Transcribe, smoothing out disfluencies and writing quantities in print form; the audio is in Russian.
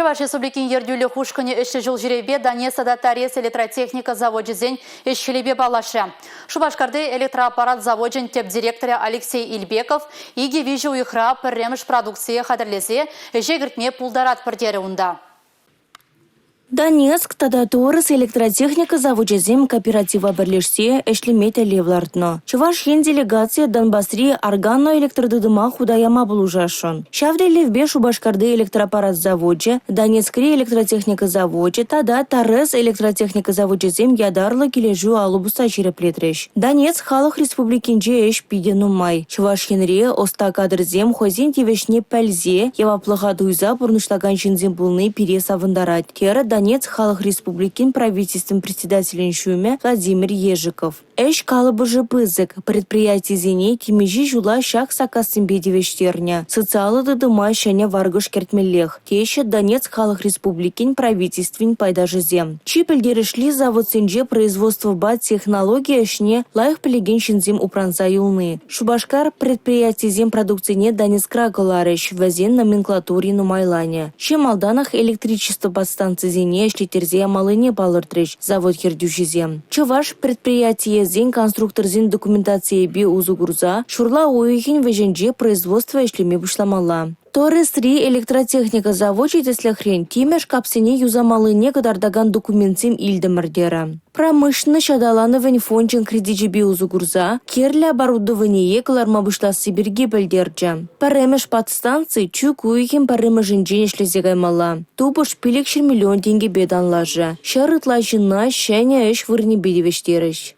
Чуваш Республикин ердюлі хушкыне іші жыл жүребе Донецкада Тарес электротехника заводжезен ішшілебе балашы. Шубашкарды электроаппарат заводжен теп директоры Алексей Ильбеков иге вижу уйхра пірреміш продукция қадірлесе жегіртме пулдарат пірдері ұнда. Донецк тада Торыс электротехника заводжезем кооператива бірлешсе эшлемет левлартно. Чуваш хен делегация Донбасри органно электродыдыма худаяма булужашон. Шавде левбе Шубашкарды электроаппарат заводже, Донецкри электротехника заводже, тада Тарес электротехника заводжезем ядарлы кележу алубуса череплетреш. Донецк халық республикинже эш пидену май. Чуваш хенре оста кадрзем хозин тевешне пәлзе, еваплыға дуйза бұрнышлаган жинзем булны пере савындарат. Кері Донецк халық республикин правительством председателен шуме Владимир Ежиков. Эш калыбы жыпызык, предприятие зене тимежи жула шак сакасымбе девештерня. Социалы дыдыма шәне варгыш кертмеллех. Теші Донецк халық республикин правительствен пайда жызем. Чипельдерішли завод сенже производство бат технология шне лайх пелеген шинзем упранса юлны. Шубашкар предприятие зем продукцияне Донецкра голарыш вазен номенклатуре нумайлане. Чем алданах электричество подстанции зене шлитерзе малыне балыртрыш завод хердюшизем. Чуваш предприятие зен конструктор зен документация би узугурза шурла уйхин веженже производство эшлеме бушламала. Торес-3 электротехника заводчи теслехрен тимеш капсене юзамалыне кадардаган документсем илдемірдері. Промышленность шадаланы фончен кредиджи би узугурза, керлі оборудование каларма бышлас Сибирге білдерджі. Паремеш подстанции чук уйхен паремеш инжене шлезегаймала. Тупыш пилекшір миллион тенге беданлажы. Шарытла жына шәне эш вырне бедевештеріш.